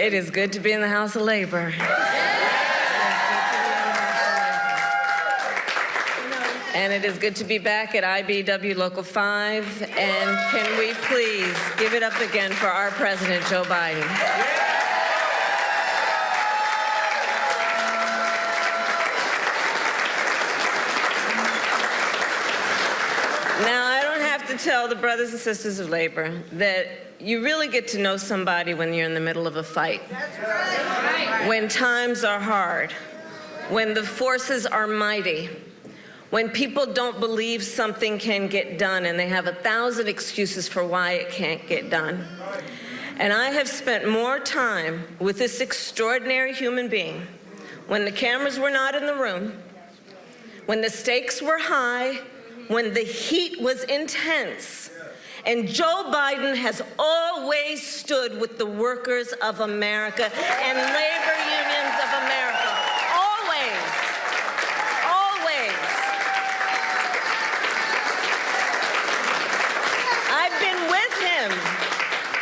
It is good to be in the House of Labor. And it is good to be back at IBW Local 5. And can we please give it up again for our President, Joe Biden. Now, I don't have to tell the brothers and sisters of labor that you really get to know somebody when you're in the middle of a fight. That's right. When times are hard, when the forces are mighty, when people don't believe something can get done and they have 1,000 excuses for why it can't get done. And I have spent more time with this extraordinary human being when the cameras were not in the room, when the stakes were high, when the heat was intense. And Joe Biden has always stood with the workers of America and labor unions of America. Always. Always. I've been with him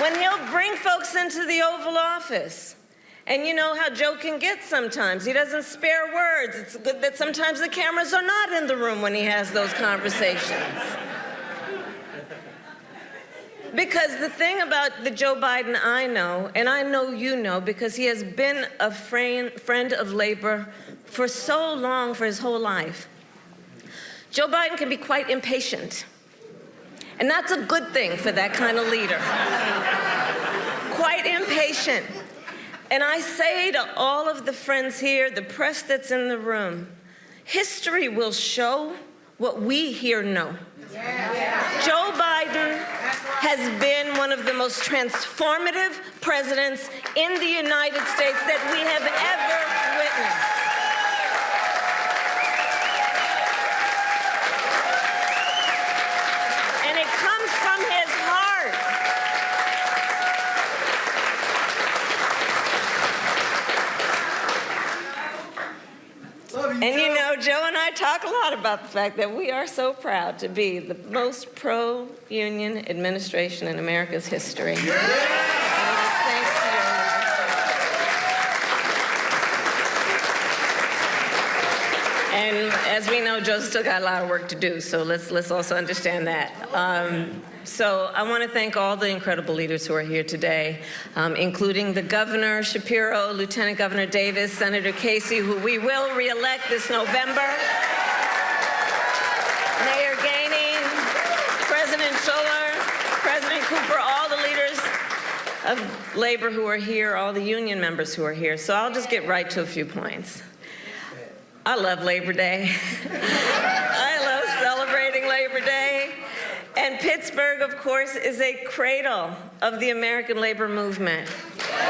when he'll bring folks into the Oval Office. And you know how Joe can get sometimes. He doesn't spare words. It's good that sometimes the cameras are not in the room when he has those conversations. Because the thing about the Joe Biden I know, and I know you know, because he has been a friend of labor for so long, for his whole life. Joe Biden can be quite impatient. And that's a good thing for that kind of leader. Quite impatient. And I say to all of the friends here, the press that's in the room, history will show what we here know. Joe Biden has been one of the most transformative presidents in the United States that we have ever witnessed. And it comes from his heart. And you know, Joe and I talk a lot about the fact that we are so proud to be the most pro-union administration in America's history. Yeah. And as we know, Joe's still got a lot of work to do, so let's also understand that. So I want to thank all the incredible leaders who are here today, including the Governor Shapiro, Lieutenant Governor Davis, Senator Casey, who we will re-elect this November, Mayor Gainey, President Schuller, President Cooper, all the leaders of labor who are here, all the union members who are here. So I'll just get right to a few points. I love Labor Day. I love celebrating Labor Day. And Pittsburgh, of course, is a cradle of the American labor movement.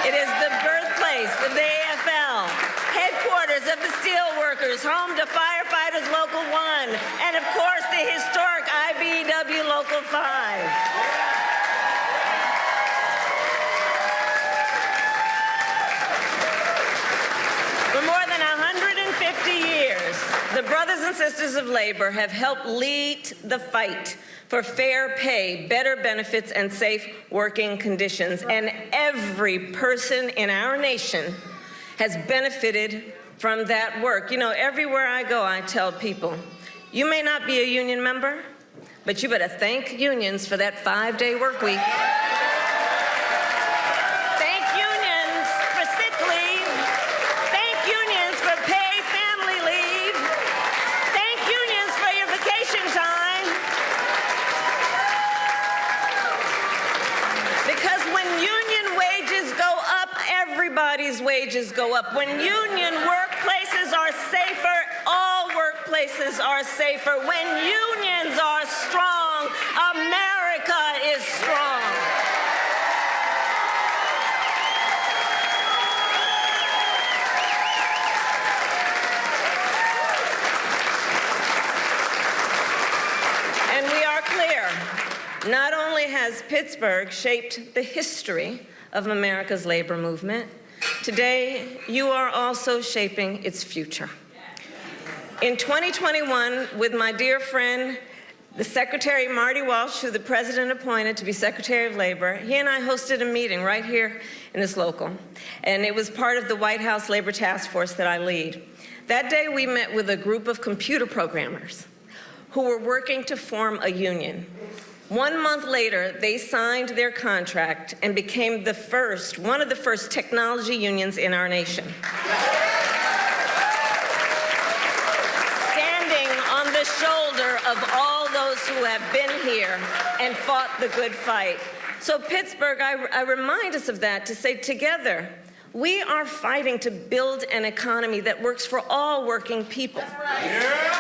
It is the birthplace of the AFL, headquarters of the steelworkers, home to Firefighters Local 1, and of course, the historic IBEW Local 5. For more than 150 years, the brothers and sisters of labor have helped lead the fight for fair pay, better benefits, and safe working conditions. And every person in our nation has benefited from that work. You know, everywhere I go, I tell people, you may not be a union member, but you better thank unions for that 5-day work week. Thank unions for sick leave. Thank unions for paid family leave. Thank unions for your vacation time. Because when union wages go up, everybody's wages go up. When union workplaces are safer, all workplaces are safer. When unions are strong, America is strong. And we are clear. Not only has Pittsburgh shaped the history of America's labor movement, today you are also shaping its future. In 2021, with my dear friend The Secretary, Marty Walsh, who the President appointed to be Secretary of Labor, he and I hosted a meeting right here in this local, and it was part of the White House Labor Task Force that I lead. That day, we met with a group of computer programmers who were working to form a union. 1 month later, they signed their contract and became one of the first technology unions in our nation. Standing on the shoulder of all those who have been here and fought the good fight. So Pittsburgh, I remind us of that to say together, we are fighting to build an economy that works for all working people. That's right. Yeah.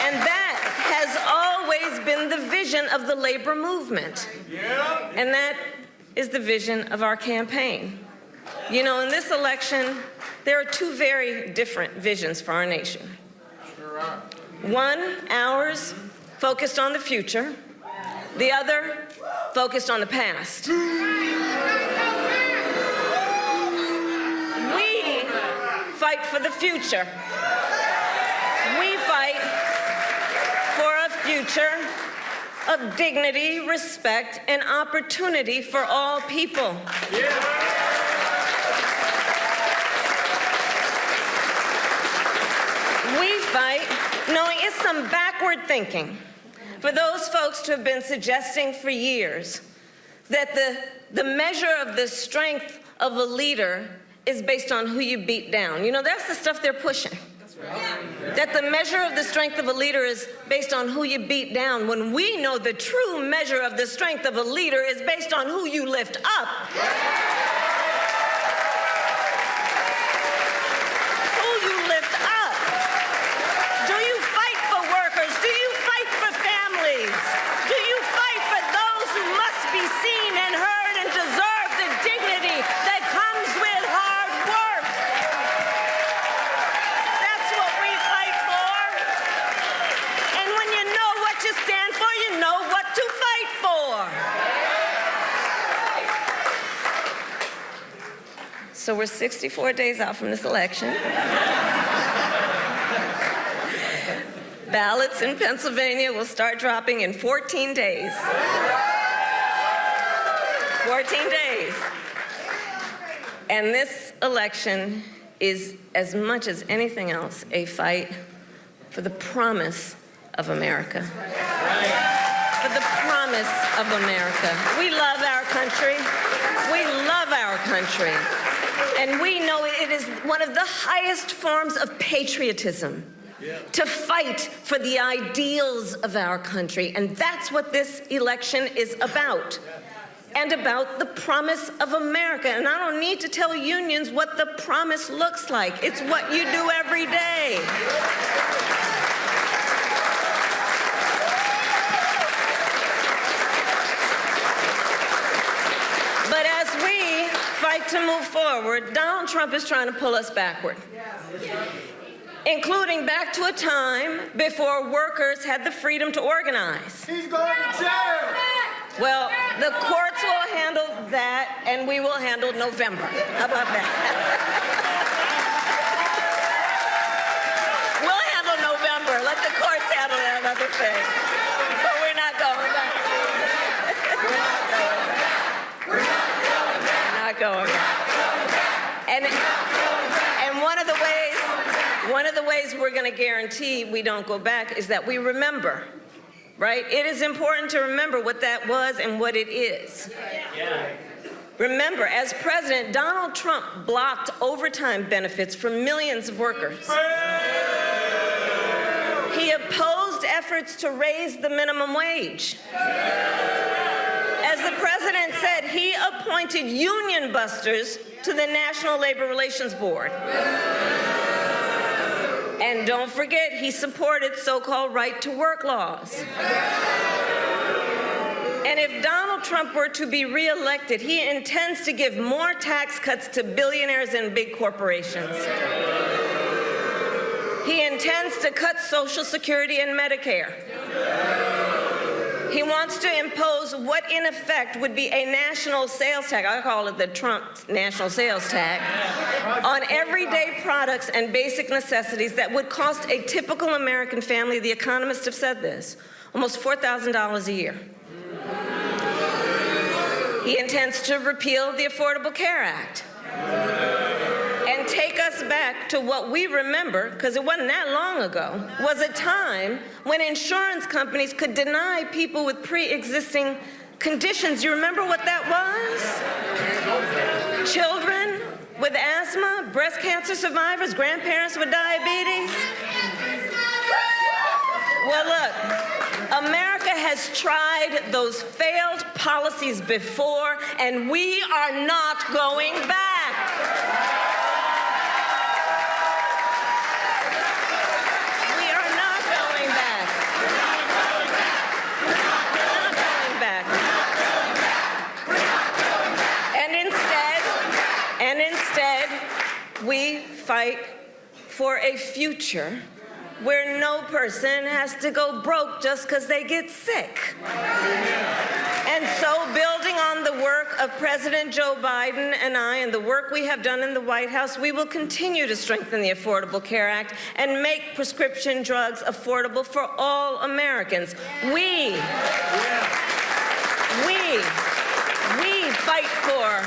And that has always been the vision of the labor movement. Yeah. And that is the vision of our campaign. You know, in this election, there are two very different visions for our nation. Sure are. One, ours, focused on the future. The other, focused on the past. We fight for the future. We fight for a future of dignity, respect, and opportunity for all people. We fight knowing it's some backward thinking for those folks who have been suggesting for years that the measure of the strength of a leader is based on who you beat down. You know, that's the stuff they're pushing. That the measure of the strength of a leader is based on who you beat down, when we know the true measure of the strength of a leader is based on who you lift up. Who you lift up. Do you fight for workers? Do you fight for families? Do you fight for those who must be seen and heard and deserve the dignity that comes with hard work? That's what we fight for. And when you know what you stand for, you know what to fight for. So we're 64 days out from this election. Ballots in Pennsylvania will start dropping in 14 days. 14 days. And this election is, as much as anything else, a fight for the promise of America. For the promise of America. We love our country. We love our country. And we know it is one of the highest forms of patriotism to fight for the ideals of our country. And that's what this election is about. And about the promise of America. And I don't need to tell unions what the promise looks like. It's what you do every day. But as we fight to move forward, Donald Trump is trying to pull us backward. Including back to a time before workers had the freedom to organize. He's going to jail! Well, the courts will handle that, and we will handle November. How about that? We'll handle November. Let the courts handle that other thing. But we're not going back. We're not going back. And one of the ways we're going to guarantee we don't go back is that we remember. Right? It is important to remember what that was and what it is. Yeah. Remember, as president, Donald Trump blocked overtime benefits for millions of workers. He opposed efforts to raise the minimum wage. As the president said, he appointed union busters to the National Labor Relations Board. And don't forget, he supported so-called right-to-work laws. And if Donald Trump were to be reelected, he intends to give more tax cuts to billionaires and big corporations. He intends to cut Social Security and Medicare. He wants to impose what in effect would be a national sales tax, I call it the Trump national sales tax, on everyday products and basic necessities that would cost a typical American family, the economists have said this, almost $4,000 a year. He intends to repeal the Affordable Care Act and take us back to what we remember, because it wasn't that long ago, was a time when insurance companies could deny people with pre-existing conditions. You remember what that was? Children with asthma, breast cancer survivors, grandparents with diabetes. Well, look, America has tried those failed policies before, and we are not going back. We are not going back. Not going back. And instead, we fight for a future where no person has to go broke just because they get sick. And so, building on the work of President Joe Biden and I and the work we have done in the White House, we will continue to strengthen the Affordable Care Act and make prescription drugs affordable for all Americans. We fight for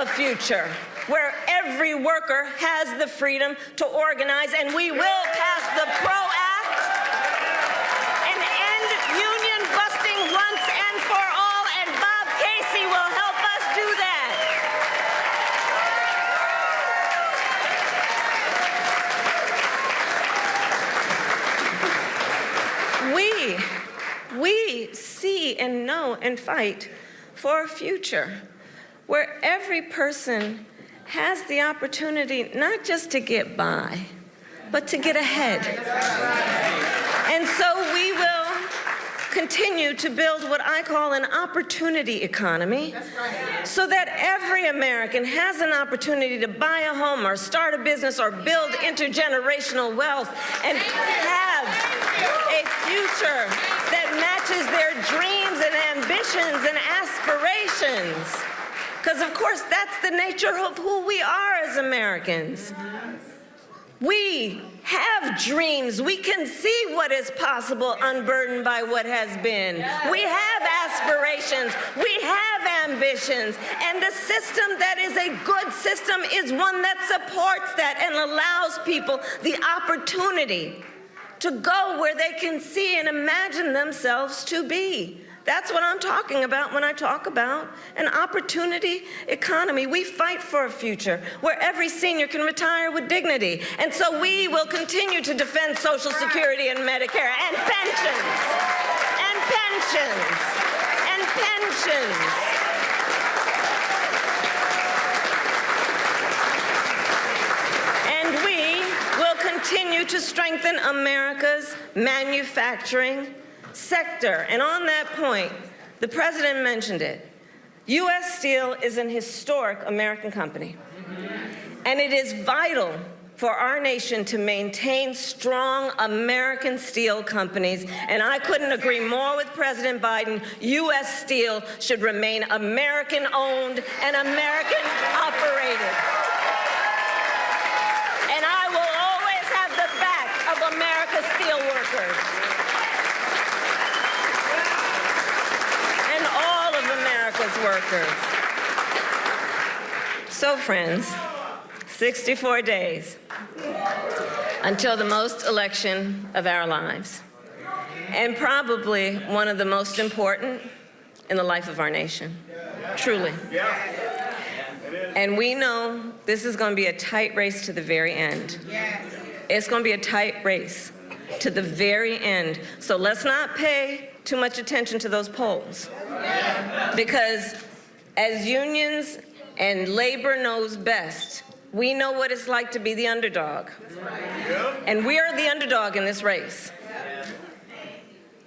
a future where every worker has the freedom to organize, and we will pass the PRO Act and end union busting once and for all, and Bob Casey will help us do that. We see and know and fight for a future where every person has the opportunity not just to get by, but to get ahead. And so we will continue to build what I call an opportunity economy, so that every American has an opportunity to buy a home or start a business or build intergenerational wealth and have a future that matches their dreams and ambitions and aspirations. Because, of course, that's the nature of who we are as Americans. We have dreams. We can see what is possible unburdened by what has been. We have aspirations. We have ambitions. And a system that is a good system is one that supports that and allows people the opportunity to go where they can see and imagine themselves to be. That's what I'm talking about when I talk about an opportunity economy. We fight for a future where every senior can retire with dignity. And so we will continue to defend Social Security and Medicare and pensions, and pensions, and pensions. And we will continue to strengthen America's manufacturing sector. And on that point, the president mentioned it. U.S. Steel is an historic American company. And it is vital for our nation to maintain strong American steel companies. And I couldn't agree more with President Biden. U.S. Steel should remain American-owned and American-operated. And I will always have the back of America's steel workers. America's workers. So, friends, 64 days until the most election of our lives, and probably one of the most important in the life of our nation, truly. And we know this is going to be a tight race to the very end. It's going to be a tight race to the very end. So let's not pay too much attention to those polls. Because as unions and labor knows best, we know what it's like to be the underdog. And we are the underdog in this race.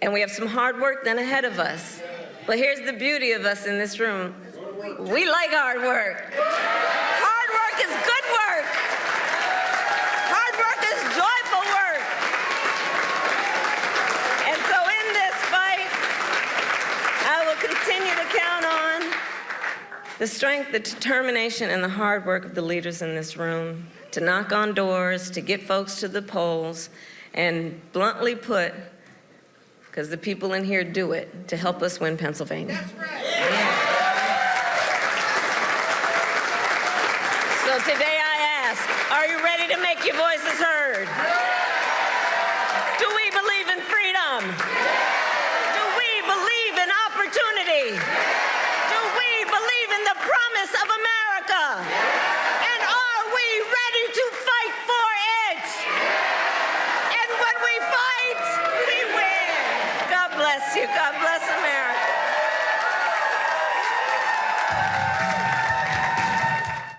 And we have some hard work then ahead of us. But here's the beauty of us in this room. We like hard work. Hard work is good work. Hard work is joyful work. And so in this fight, The strength, the determination, and the hard work of the leaders in this room to knock on doors, to get folks to the polls, and bluntly put, because the people in here do it, to help us win Pennsylvania. That's right. So today I ask, are you ready to make your voices heard?